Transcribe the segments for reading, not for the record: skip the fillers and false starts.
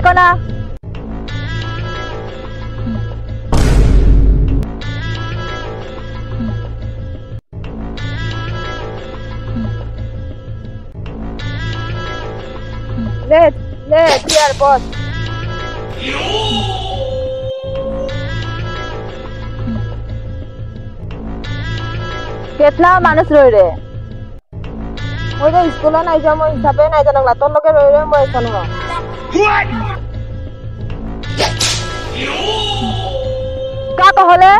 কনা let here boss कितना मानुस रही रे ओइ रे स्कूल নাই যা মই হিসাবে নাই জানলা তোর লগে রই রে মই জানো কা কহলে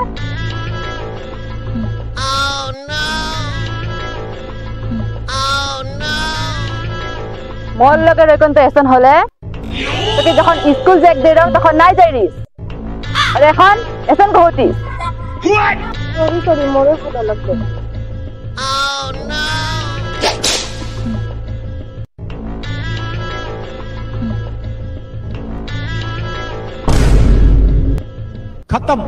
মোর লগে রেকন তো এসন হলে তোকে যখন স্কুল জ্যাক দে দাও তখন নাই যাইরিস আর এখন এসন কহতিস সরি মোরে ফুটা লাগছে खत्म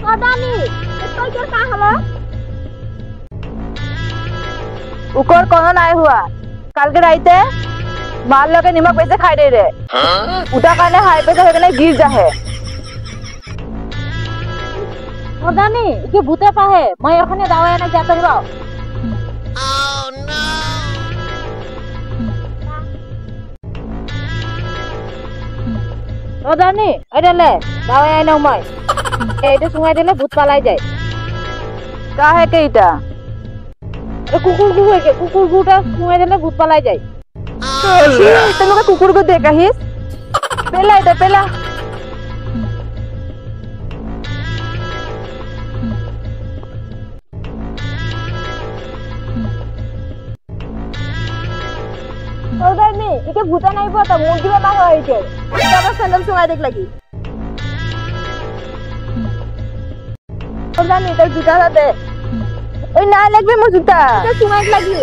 কদানি তোর কি কা হলো উকর কোনো নাই হুয়া কালকে রাইতে মার লগে নিমক বেজে খাই দে রে উটা কারণে হাই প্রেসার হয়ে গেলে গির যাহে কদানি কি ভূতে পাহে মই এখানে দাওয়া এনে যাতে র কদানি আইলে দাওয়া এনে মই এইটা সুঙাই দিলে ভূত পালাই যায় কাহে কেইটা কুকুর গুকে কুকুর গুটা সুঙাই দিলে ভূত পালাই যায় তোমাকে কুকুর গো দেখাহিস পেলা এটা পেলা ওদানি একে ভূতা নাই পতা মুরগি বাবা হইছে এটা স্যান্ডেল সুঙাই দেখ লাগি ওদানি তোর জুতা দে ওই না লাগবে মোর জুতা এটা সুঙাই লাগি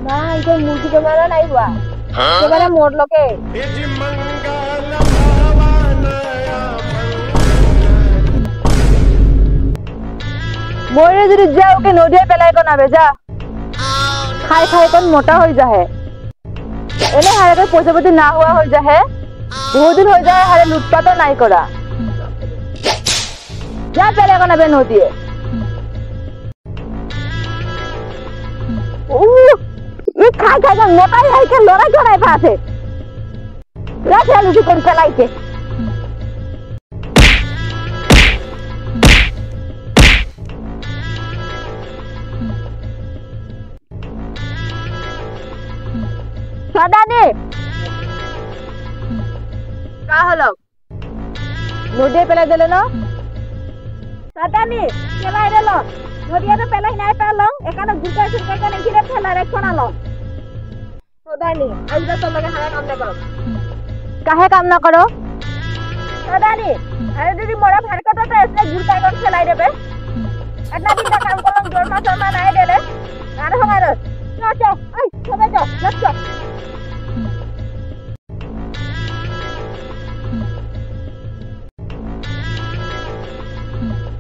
না এটা মুরগি বাবা নাই হুয়া এবারে মোর লকে मोरे যদি যা ওকে নদিয়া পেলাই কোনাবে যা খাই খাই কোন মোটা হই যাহে এনে হারে পয়সা পাতি না হুয়া হই যাহে বহুত দিন হই যায় হারে লুটপাট নাই করা যা পেলাই কোনাবে নদিয়ে ই খাই খাই কোন মোটাই হইছে লড়াই করাই পাছে রাতে লুটি কোন পেলাইছে সাদানি কা হলো নদী পেলাই দিলে না সাদানি পেলাই দিল নদীতে পেলাই নাই পেলো এখানে গুটা সুরকা কেন ঘিরে ফেলা রেখো না লো সাদানি আইজা তোর লগে হারা কাম না করো কাহে কাম না করো সাদানি আরে যদি মোরা ফারকাটা তো এসে গুটা কোন ফেলাই দেবে একটা দিনটা কাম করলাম জোর মাছ নাই দিলে আর হমার চল এই সবাই যাও লেটস গো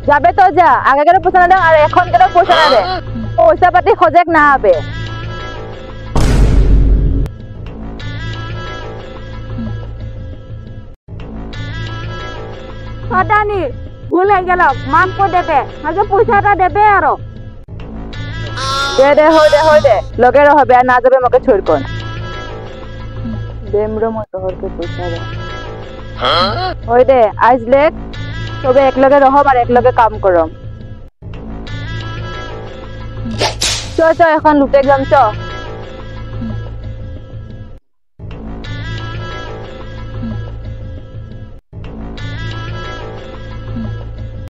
যাবে তো যা আগে কেন পয়সা না দে আর এখন কেন পয়সা না দে পয়সা পাতি খোঁজেক না হবে সাদানি ভুল হয়ে গেল মাফ করে দেবে আগে পয়সাটা দেবে আরো দে হই দে লগে হবে আর না যাবে আমাকে ছড় কোন দেমরো মত হরকে পয়সা দে হই দে আজ লেক তবে এক লগে রহব আর এক লগে কাম করম চ এখন লুটে যাম চ